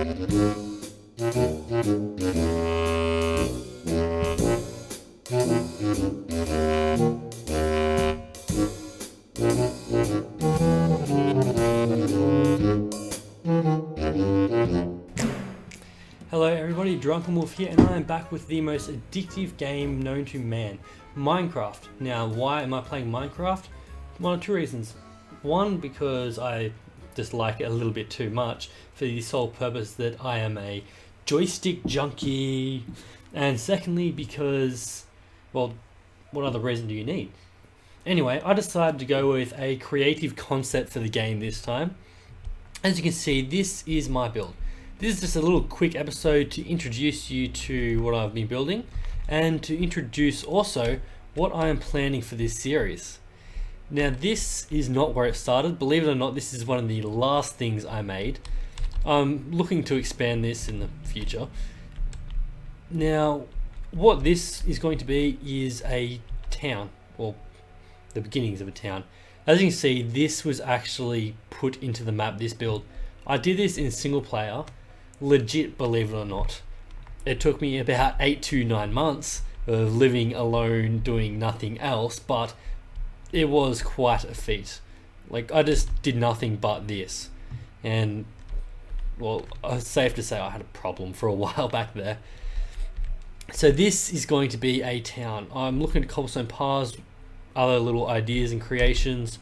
Hello everybody, Drunken Wolf here, and I am back with the most addictive game known to man, Minecraft. Now, why am I playing Minecraft? One of two reasons. One, because I just like it a little bit too much, for the sole purpose that I am a joystick junkie. And secondly, because, well, what other reason do you need? Anyway, I decided to go with a creative concept for the game this time. As you can see, this is my build. This is just a little quick episode to introduce you to what I've been building and to introduce also what I am planning for this series. Now, this is not where it started. Believe it or not, this is one of the last things I made. I'm looking to expand this in the future. Now, what this is going to be is a town, or the beginnings of a town. As you can see, this was actually put into the map, this build. I did this in single player. Legit, believe it or not. It took me about 8 to 9 months of living alone doing nothing else, but it was quite a feat. Like, I just did nothing but this, and well, it's safe to say I had a problem for a while back there. So this is going to be a town. I'm looking at cobblestone paths, other little ideas and creations,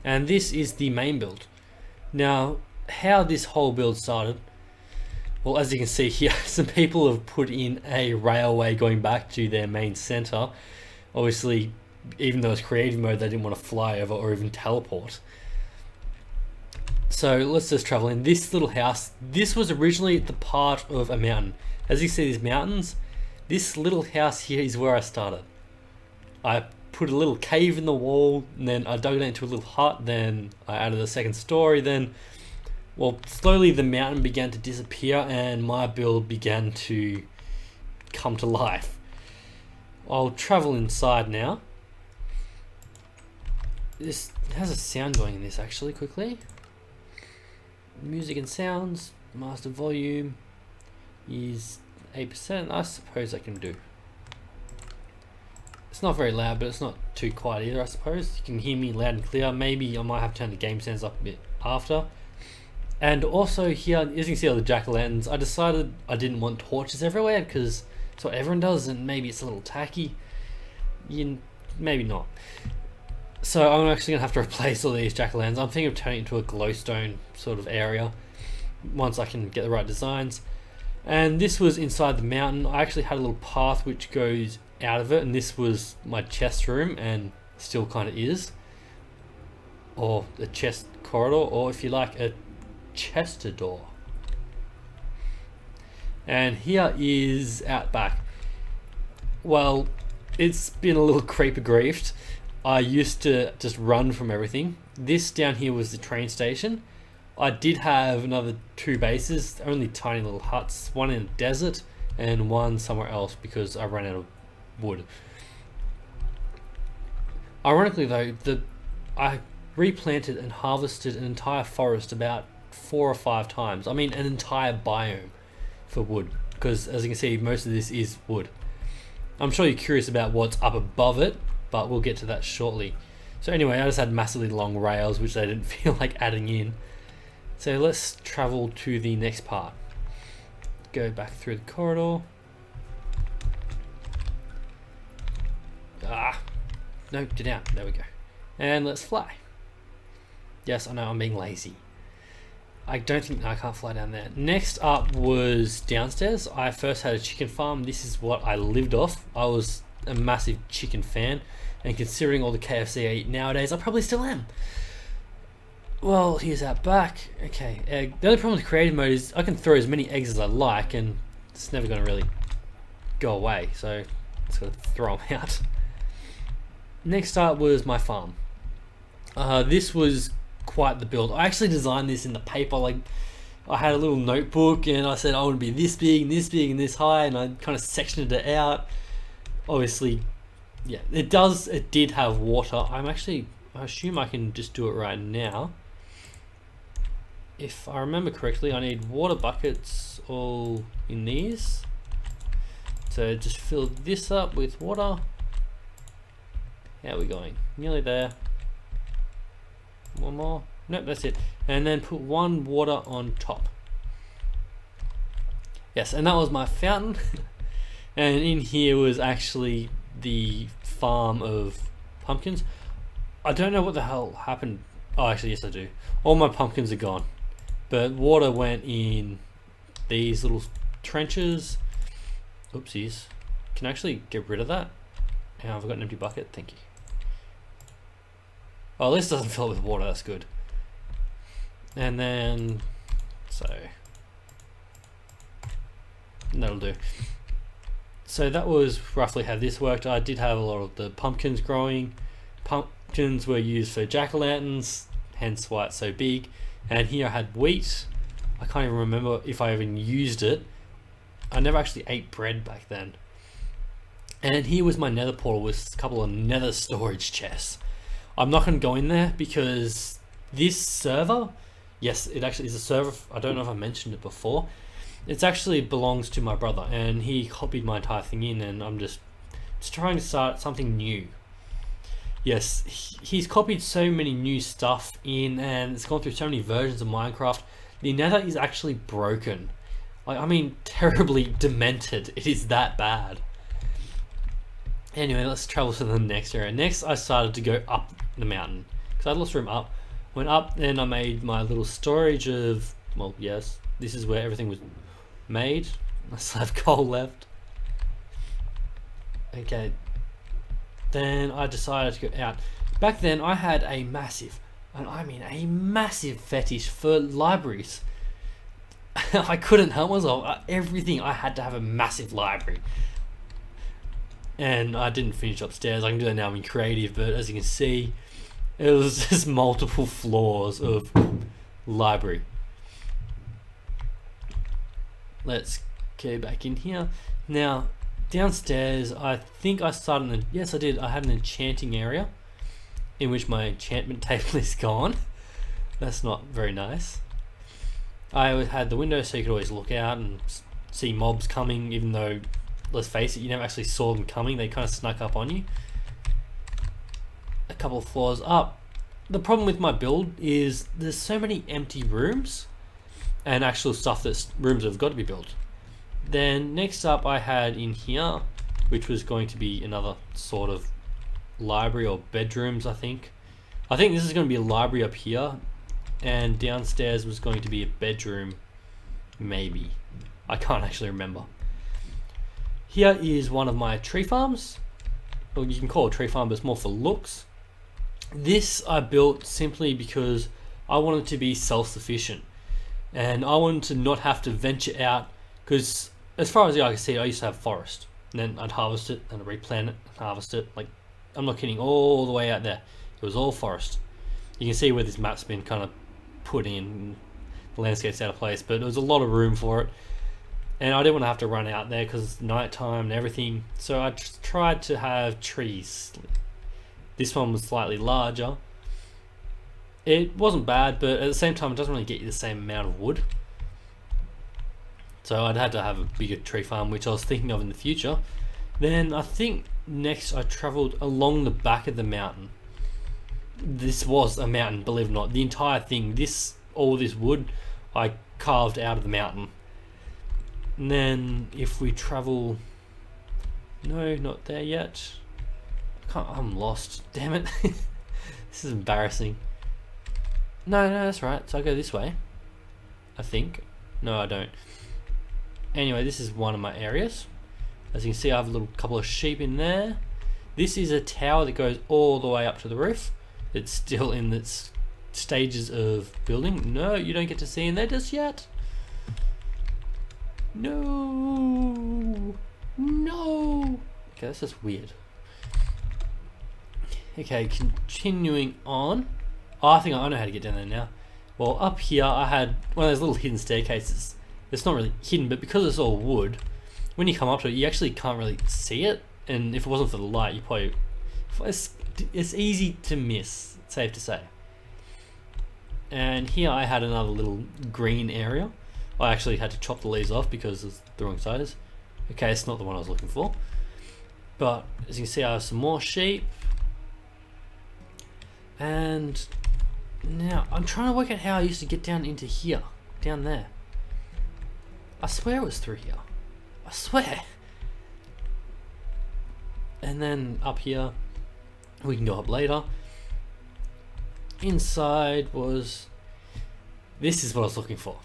and this is the main build. Now, how this whole build started, well, as you can see here, some people have put in a railway going back to their main center. Obviously, even though it's creative mode, they didn't want to fly over or even teleport. So let's just travel in. This little house, this was originally the part of a mountain. As you see these mountains, this little house here is where I started. I put a little cave in the wall, and then I dug it into a little hut, then I added a second story, then well, slowly the mountain began to disappear and my build began to come to life. I'll travel inside now. This has a sound going in this actually, quickly. Music and sounds, master volume is 8%, I suppose I can do. It's not very loud, but it's not too quiet either, I suppose. You can hear me loud and clear. Maybe I might have to turn the game sounds up a bit after. And also here, as you can see all the jack-o'-lanterns, I decided I didn't want torches everywhere because it's what everyone does, and maybe it's a little tacky. Maybe not. So I'm actually going to have to replace all these jack-o'-lanterns. I'm thinking of turning it into a glowstone sort of area once I can get the right designs. And this was inside the mountain. I actually had a little path which goes out of it, and this was my chest room, and still kind of is. Or a chest corridor, or if you like, a chester door. And here is out back. Well, it's been a little creeper griefed. I used to just run from everything. This down here was the train station. I did have another 2 bases, only tiny little huts, one in a desert and one somewhere else because I ran out of wood. Ironically though, I replanted and harvested an entire forest about 4 or 5 times. I mean, an entire biome for wood, because as you can see, most of this is wood. I'm sure you're curious about what's up above it, but we'll get to that shortly. So anyway, I just had massively long rails which I didn't feel like adding in. So let's travel to the next part. Go back through the corridor. No, get down. There we go. And let's fly. Yes, I know, I'm being lazy. I don't think I can't fly down there. Next up was downstairs. I first had a chicken farm. This is what I lived off. I was a massive chicken fan, and considering all the KFC I eat nowadays, I probably still am. Well, here's out back. Okay, egg. The only problem with creative mode is I can throw as many eggs as I like, and it's never going to really go away, so just got to throw them out. Next up was my farm. This was quite the build. I actually designed this in the paper. Like, I had a little notebook and I said I want to be this big and this big and this high, and I kind of sectioned it out. Obviously, yeah, it did have water. I assume I can just do it right now. if I remember correctly, I need water buckets all in these. So just fill this up with water. How are we going? Nearly there. One more. Nope, that's it. And then put one water on top. Yes, and that was my fountain. And in here was actually the farm of pumpkins. I don't know what the hell happened. Oh, actually, yes, I do. All my pumpkins are gone. But water went in these little trenches. Oopsies. Can I actually get rid of that? Yeah, I've got an empty bucket. Thank you. Oh, at least it doesn't fill it with water. That's good. And then, so that'll do. So that was roughly how this worked. I did have a lot of the pumpkins growing. Pumpkins were used for jack-o'-lanterns, hence why it's so big. And here I had wheat. I can't even remember if I even used it. I never actually ate bread back then. And here was my nether portal with a couple of nether storage chests. I'm not going to go in there because this server, yes, it actually is a server. I don't know if I mentioned it before. It actually belongs to my brother, and he copied my entire thing in, and I'm just trying to start something new. Yes, he's copied so many new stuff in, and it's gone through so many versions of Minecraft. The nether is actually broken. Like, I mean, terribly demented. It is that bad. Anyway, let's travel to the next area. Next, I started to go up the mountain because I had lots of room up. Went up, then I made my little storage of, well, yes, this is where everything was made. I still have coal left. Okay. Then I decided to go out. Back then, I had a massive, and I mean a massive fetish for libraries. I couldn't help myself. Everything, I had to have a massive library. And I didn't finish upstairs. I can do that now in creative, but as you can see, it was just multiple floors of library. Let's go back in here. Now, downstairs, I think I started, yes I did, I had an enchanting area in which my enchantment table is gone. That's not very nice. I had the window so you could always look out and see mobs coming, even though, let's face it, you never actually saw them coming. They kind of snuck up on you. A couple of floors up. The problem with my build is there's so many empty rooms and actual stuff that's rooms that have got to be built. Then next up I had in here, which was going to be another sort of library or bedrooms, I think. I think this is going to be a library up here, and downstairs was going to be a bedroom, maybe. I can't actually remember. Here is one of my tree farms. Well, you can call it a tree farm, but it's more for looks. This I built simply because I wanted to be self-sufficient. And I wanted to not have to venture out, because as far as the eye can see, I used to have forest. And then I'd harvest it, and I'd replant it, and harvest it. Like, I'm not kidding, all the way out there. It was all forest. You can see where this map's been kind of put in. The landscape's out of place, but there was a lot of room for it. And I didn't want to have to run out there because it's nighttime and everything. So I just tried to have trees. This one was slightly larger. It wasn't bad, but at the same time, it doesn't really get you the same amount of wood. So I'd had to have a bigger tree farm, which I was thinking of in the future. Then I think next I travelled along the back of the mountain. This was a mountain, believe it or not. The entire thing, all this wood, I carved out of the mountain. And then if we travel, no, not there yet. I'm lost, damn it. This is embarrassing. No, that's right. So I go this way, I think. No, I don't. Anyway, this is one of my areas. As you can see, I have a little couple of sheep in there. This is a tower that goes all the way up to the roof. It's still in its stages of building. No, you don't get to see in there just yet. No. Okay, that's just weird. Okay, continuing on. Oh, I think I know how to get down there now. Well, up here I had one of those little hidden staircases. It's not really hidden, but because it's all wood, when you come up to it, you actually can't really see it. And if it wasn't for the light, you probably... It's easy to miss, it's safe to say. And here I had another little green area. I actually had to chop the leaves off because it's the wrong size. Okay, it's not the one I was looking for. But as you can see, I have some more sheep. And now I'm trying to work out how I used to get down into here, down there. I swear it was through here. I swear. And then up here, we can go up later. Inside was, this is what I was looking for.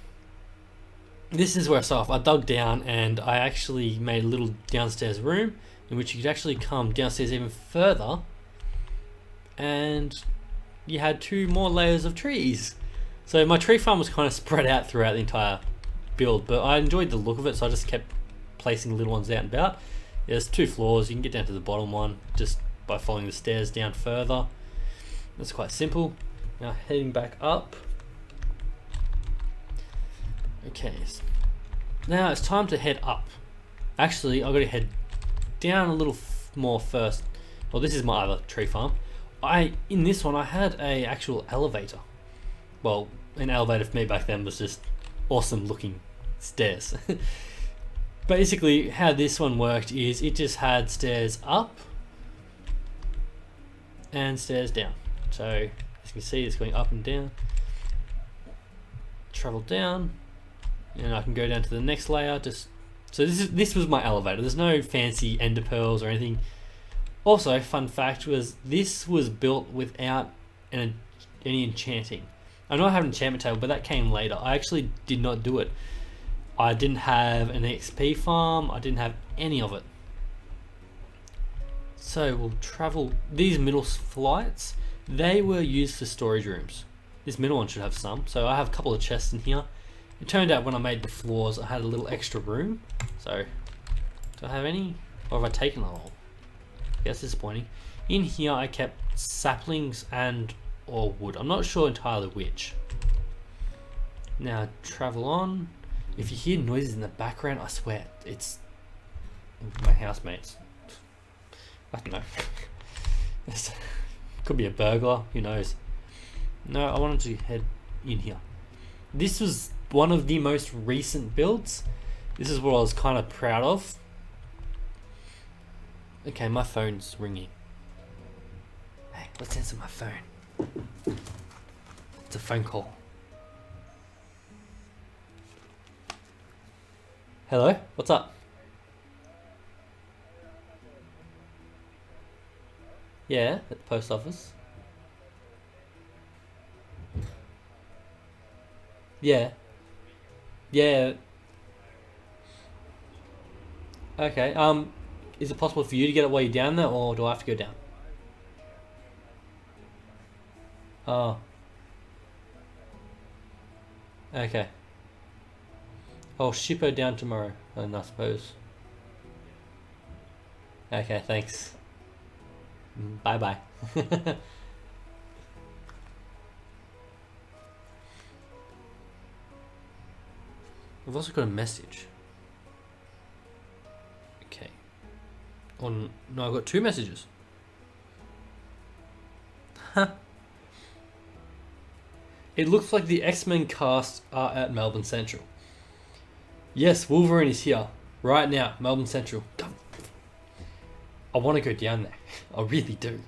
This is where I started off. I dug down and I actually made a little downstairs room in which you could actually come downstairs even further, and you had 2 more layers of trees. So my tree farm was kind of spread out throughout the entire build, but I enjoyed the look of it, so I just kept placing little ones out and about. There's 2 floors. You can get down to the bottom one just by following the stairs down further. That's quite simple. Now heading back up. Okay, now it's time to head up. Actually, I've got to head down a little more first. Well, this is my other tree farm. In this one I had a actual elevator. Well, an elevator for me back then was just awesome looking stairs. Basically how this one worked is it just had stairs up and stairs down. So as you can see, it's going up and down. Travel down, and I can go down to the next layer. So this was my elevator. There's no fancy ender pearls or anything. Also, fun fact was this was built without any enchanting. I know I have an enchantment table, but that came later. I actually did not do it. I didn't have an XP farm. I didn't have any of it. So we'll travel. These middle flights, they were used for storage rooms. This middle one should have some. So I have a couple of chests in here. It turned out when I made the floors, I had a little extra room. So, do I have any? Or have I taken them all? That's disappointing. In here I kept saplings and or wood. I'm not sure entirely which. Now travel on. If you hear noises in the background, I swear it's my housemates. I don't know. Could be a burglar, who knows. No, I wanted to head in here. This was one of the most recent builds. This is what I was kind of proud of. Okay, my phone's ringing. Hey, let's answer my phone. It's a phone call. Hello, what's up? Yeah, at the post office. Yeah. Yeah. Okay, is it possible for you to get it while you're down there, or do I have to go down? Oh. Okay. I'll ship her down tomorrow, then I suppose. Okay, thanks. Bye bye. I've also got a message. Okay. No, I've got 2 messages. Huh. It looks like the X-Men cast are at Melbourne Central. Yes, Wolverine is here right now, Melbourne Central. Come. I want to go down there. I really do.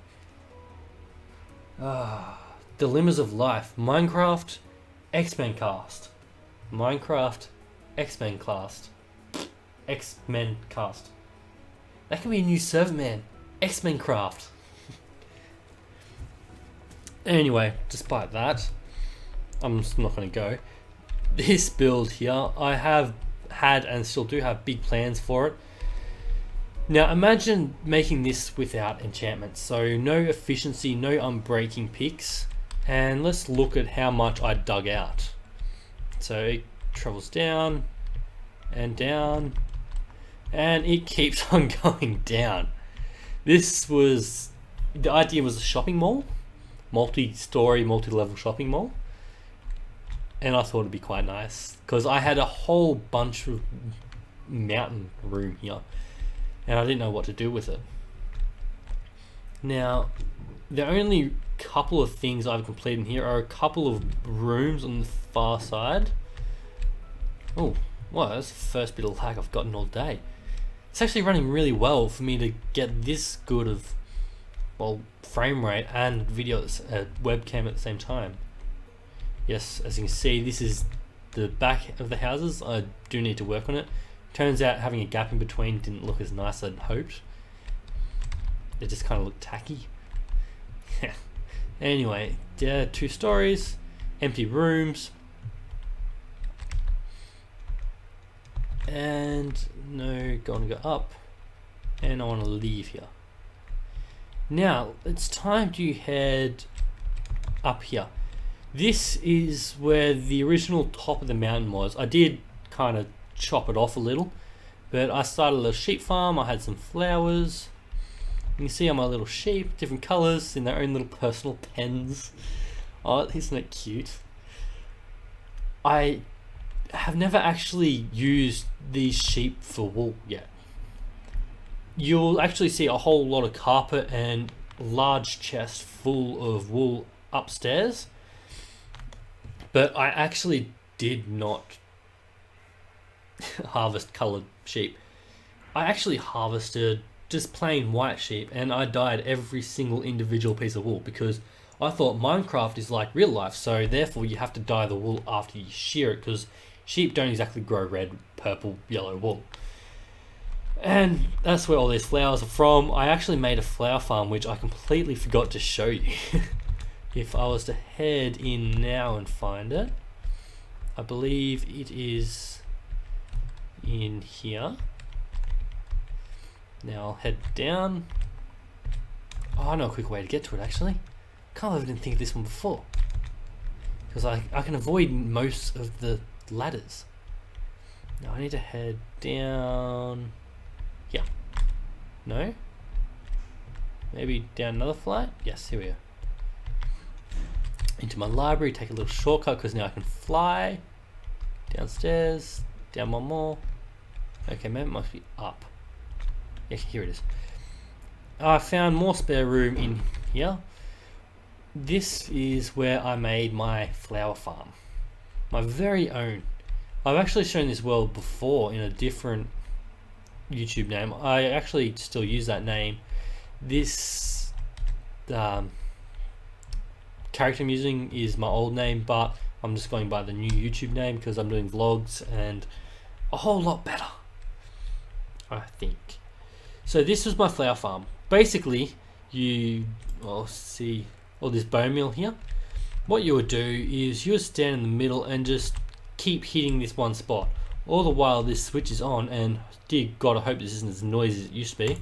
Dilemmas of life. Minecraft, X-Men cast. Minecraft, X-Men cast. X-Men cast. That could be a new server, man. X-Men craft. Anyway, despite that, I'm just not going to go. This build here, I have had and still do have big plans for it. Now imagine making this without enchantments, so no efficiency, no unbreaking picks, and let's look at how much I dug out. So it travels down and down, and it keeps on going down. The idea was a shopping mall, multi-story, multi-level shopping mall, and I thought it'd be quite nice because I had a whole bunch of mountain room here and I didn't know what to do with it. Now, the only couple of things I've completed here are a couple of rooms on the far side. Oh, wow, that's the first bit of lag I've gotten all day. It's actually running really well for me to get this good of, well, frame rate and video webcam at the same time. Yes, as you can see, this is the back of the houses. I do need to work on it. Turns out having a gap in between didn't look as nice as I'd hoped. It just kind of looked tacky. Anyway, yeah, 2 stories, empty rooms, and no, going to go up, and I want to leave here. Now it's time to head up here. This is where the original top of the mountain was. I did kind of chop it off a little, but I started a little sheep farm. I had some flowers. You can see all my little sheep, different colors in their own little personal pens. Oh, isn't it cute? I have never actually used these sheep for wool yet. You'll actually see a whole lot of carpet and large chest full of wool upstairs, but I actually did not harvest colored sheep. I actually harvested just plain white sheep, and I dyed every single individual piece of wool because I thought Minecraft is like real life, so therefore you have to dye the wool after you shear it, because sheep don't exactly grow red, purple, yellow wool. And that's where all these flowers are from. I actually made a flower farm which I completely forgot to show you. If I was to head in now and find it, I believe it is in here. Now I'll head down. Oh, I know a quick way to get to it actually. Can't believe I didn't think of this one before. Because I can avoid most of the ladders. Now I need to head down here. No? Maybe down another flight? Yes, here we are. Into my library, take a little shortcut because now I can fly. Downstairs, down one more. Okay, maybe it must be up. Yeah, here it is. I found more spare room in here. This is where I made my flower farm. My very own. I've actually shown this world before in a different YouTube name. I actually still use that name. This character I'm using is my old name, but I'm just going by the new YouTube name because I'm doing vlogs and a whole lot better, I think. So this was my flower farm. Basically, you see all this bone meal here. What you would do is you would stand in the middle and just keep hitting this one spot. All the while this switch is on, and dear God, I hope this isn't as noisy as it used to be.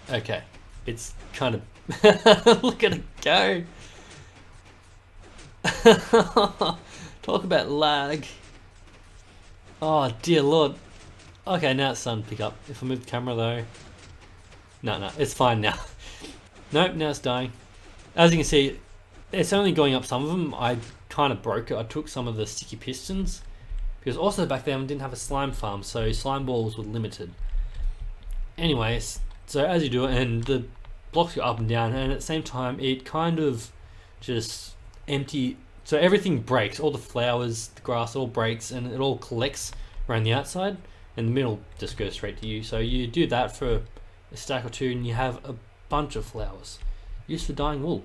Okay, it's kind of look at it go. Talk about lag. Oh dear Lord. Okay, now it's starting to pick up. If I move the camera though. No, it's fine now. Nope, now it's dying. As you can see, it's only going up some of them. I kind of broke it. I took some of the sticky pistons because also back then we didn't have a slime farm, so slime balls were limited. Anyways, so as you do it, and the blocks go up and down, and at the same time it kind of just empty. So everything breaks. All the flowers, the grass, it all breaks, and it all collects around the outside. And the middle just goes straight to you. So you do that for a stack or two and you have a bunch of flowers used for dyeing wool.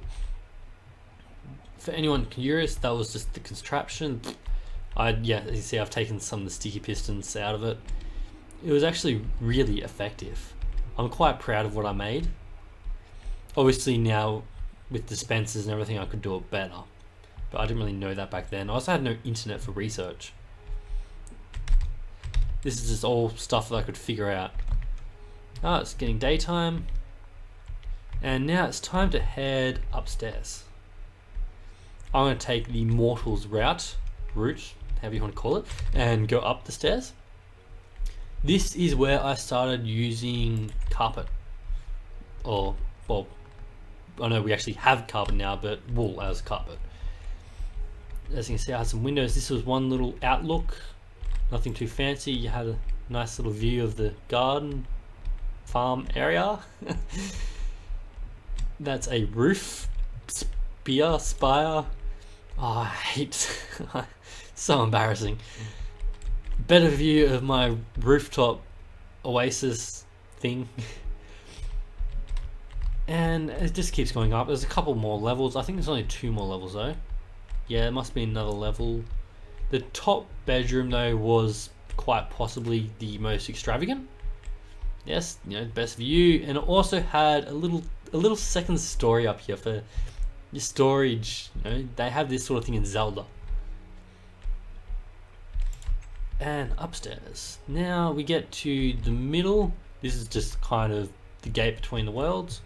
For anyone curious, that was just the contraption. Yeah, as you see, I've taken some of the sticky pistons out of it. It was actually really effective. I'm quite proud of what I made. Obviously now with dispensers and everything I could do it better, but I didn't really know that back then. I also had no internet for research. This is just all stuff that I could figure out. Oh, it's getting daytime. And now it's time to head upstairs. I'm going to take the mortal's route, however you want to call it, and go up the stairs. This is where I started using carpet. Or, well, I know we actually have carpet now, but wool as carpet. As you can see, I had some windows. This was one little outlook. Nothing too fancy. You had a nice little view of the garden farm area. That's a roof spire. Oh, I hate so embarrassing. Better view of my rooftop oasis thing. And it just keeps going up. There's a couple more levels. I think there's only 2 more levels though. Yeah, it must be another level. The top bedroom though was quite possibly the most extravagant. Yes, best view, and it also had a little second story up here for your storage. They have this sort of thing in Zelda. And upstairs. Now we get to the middle. This is just kind of the gate between the worlds.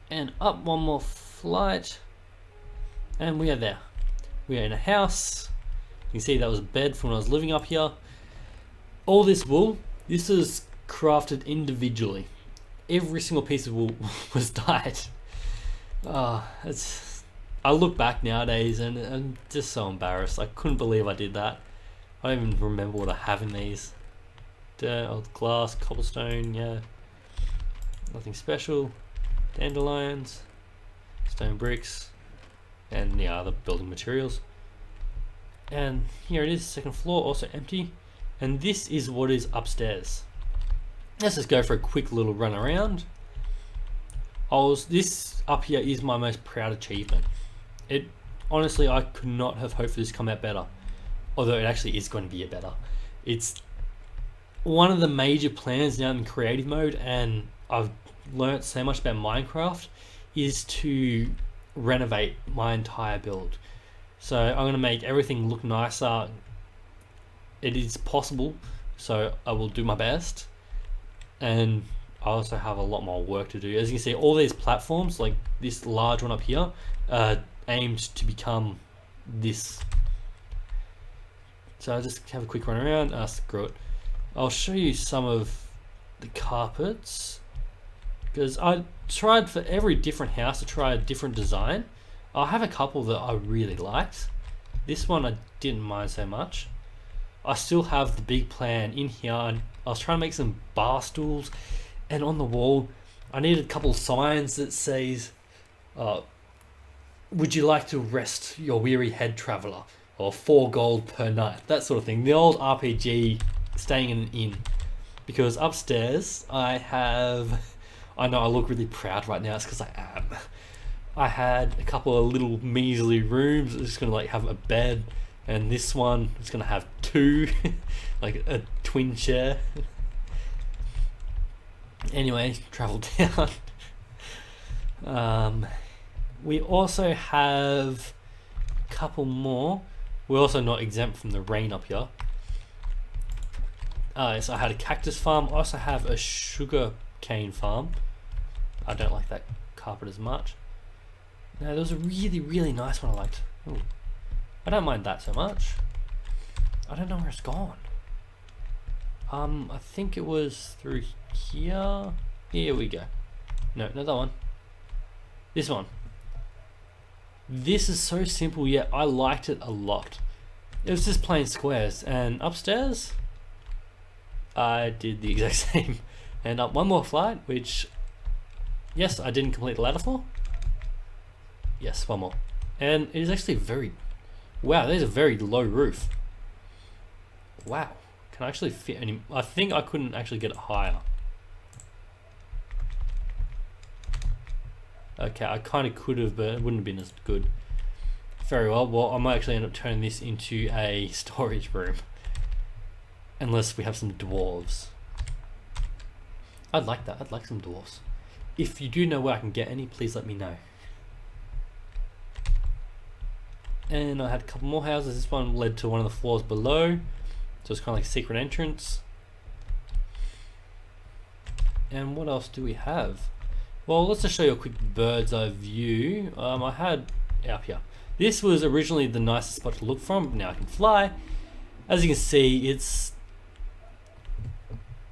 And up one more flight. And we are there. We are in a house. You can see that was a bed from when I was living up here. All this wool, this is crafted individually. Every single piece of wool was dyed. I look back nowadays and I'm just so embarrassed. I couldn't believe I did that. I don't even remember what I have in these. Old glass, cobblestone, yeah. Nothing special. Dandelions, stone bricks, and the other building materials. And here it is, second floor, also empty. And this is what is upstairs. Let's just go for a quick little run around. This up here is my most proud achievement. Honestly, I could not have hoped for this to come out better. Although it actually is going to be better. It's one of the major plans now in creative mode, and I've learnt so much about Minecraft, is to renovate my entire build. So I'm going to make everything look nicer. It is possible, so I will do my best. And I also have a lot more work to do. As you can see, all these platforms, like this large one up here, aimed to become this. So I'll just have a quick run around. Screw it. I'll show you some of the carpets, because I tried for every different house to try a different design. I have a couple that I really liked. This one I didn't mind so much. I still have the big plan in here, and I was trying to make some bar stools, and on the wall I needed a couple of signs that says, would you like to rest your weary head, traveller? Or 4 gold per night, that sort of thing. The old RPG staying in an inn. Because upstairs I know I look really proud right now, it's because I am. I had a couple of little measly rooms. It's just gonna like have a bed, and this one is gonna have 2, like a twin chair. Anyway, travel down. We also have a couple more. We're also not exempt from the rain up here. So I had a cactus farm. I also have a sugar cane farm. I don't like that carpet as much. No, there was a really, really nice one I liked. Ooh. I don't mind that so much. I don't know where it's gone. I think it was through here. Here we go. No, not that one. This one. This is so simple, yet I liked it a lot. It was just plain squares, and upstairs I did the exact same. And up one more flight, which, yes, I didn't complete the ladder for. Yes, one more. And it is actually wow, there's a very low roof. Wow, can I actually fit any? I think I couldn't actually get it higher. Okay, I kind of could have, but it wouldn't have been as good. Very well, I might actually end up turning this into a storage room. Unless we have some dwarves. I'd like that, I'd like some dwarves. If you do know where I can get any, please let me know. And I had a couple more houses. This one led to one of the floors below. So it's kind of like a secret entrance. And what else do we have? Well, let's just show you a quick bird's eye view. I had up here. This was originally the nicest spot to look from. Now I can fly. As you can see, it's...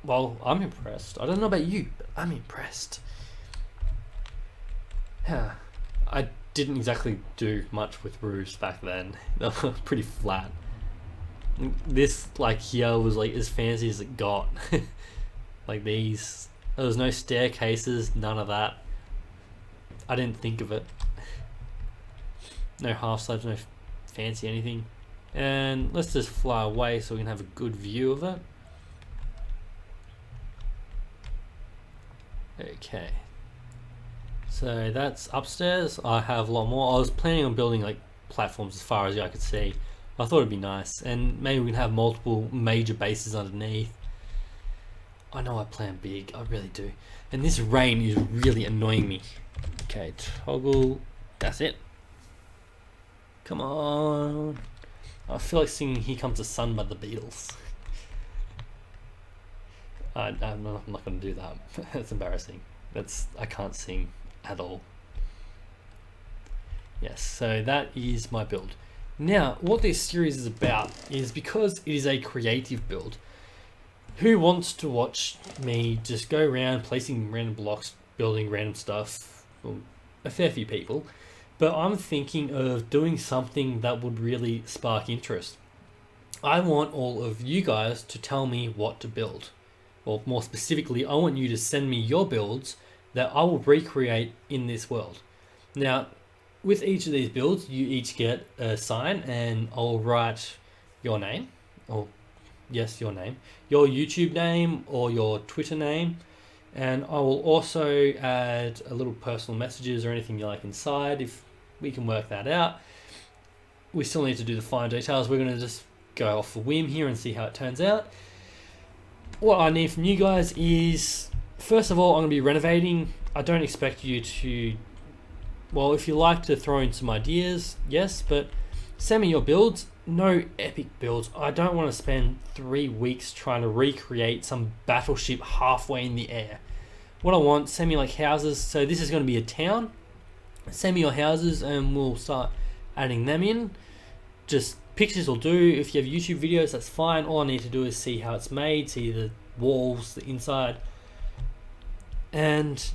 Well, I'm impressed. I don't know about you, but I'm impressed. I didn't exactly do much with roofs back then. They were pretty flat. This, like, here was like as fancy as it got. Like these. There was no staircases, none of that. I didn't think of it. No half slabs, no fancy anything. And let's just fly away so we can have a good view of it. Okay. So that's upstairs. I have a lot more. I was planning on building like platforms as far as I could see. I thought it'd be nice, and maybe we can have multiple major bases underneath. I know I plan big, I really do. And this rain is really annoying me. Okay, toggle. That's it. Come on. I feel like singing "Here Comes the Sun" by the Beatles. I'm not going to do that. That's embarrassing. I can't sing at all. Yes, so that is my build. Now, what this series is about is, because it is a creative build, who wants to watch me just go around placing random blocks, building random stuff? Well, a fair few people. But I'm thinking of doing something that would really spark interest. I want all of you guys to tell me what to build. Or more specifically, I want you to send me your builds that I will recreate in this world. Now, with each of these builds, you each get a sign, and I'll write your name, or yes, your name, your YouTube name or your Twitter name, and I will also add a little personal messages or anything you like inside if we can work that out. We still need to do the fine details. We're going to just go off a whim here and see how it turns out. What I need from you guys is, first of all, I'm going to be renovating. I don't expect you to, well, if you like to throw in some ideas, yes, but send me your builds. No epic builds. I don't want to spend 3 weeks trying to recreate some battleship halfway in the air. What I want, send me like houses. So this is going to be a town. Send me your houses and we'll start adding them in. Just pictures will do. If you have YouTube videos, that's fine. All I need to do is see how it's made, see the walls, the inside. And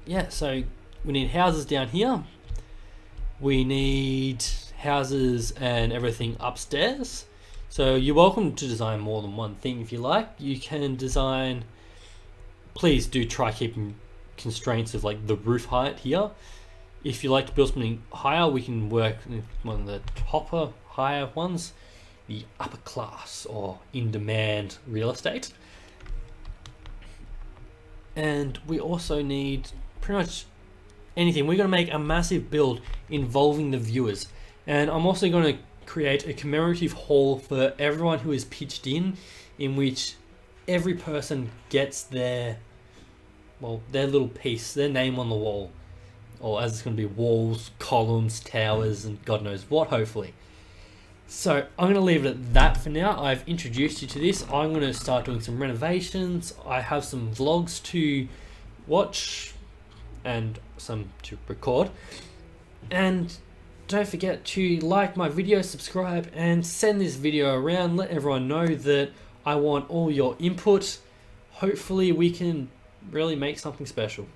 yeah, so we need houses down here. We need houses and everything upstairs. So you're welcome to design more than one thing if you like. You can design, please do try keeping constraints of like the roof height here. If you like to build something higher, we can work with one of the higher ones, the upper class or in-demand real estate. And we also need pretty much anything. We're going to make a massive build involving the viewers. And I'm also going to create a commemorative hall for everyone who is pitched in which every person gets their little piece, their name on the wall. Or as it's going to be walls, columns, towers, and God knows what, hopefully. So I'm going to leave it at that for now. I've introduced you to this. I'm going to start doing some renovations. I have some vlogs to watch and some to record. And don't forget to like my video, subscribe, and send this video around. Let everyone know that I want all your input. Hopefully we can really make something special.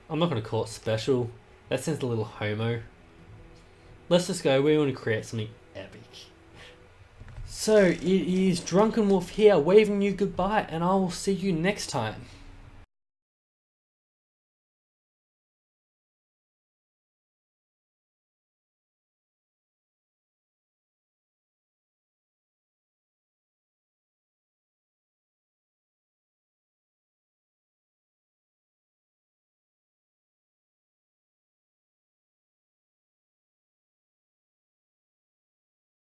I'm not going to call it special. That sounds a little homo. Let's just go. We want to create something epic. So it is Drunken Wolf here, waving you goodbye, and I will see you next time.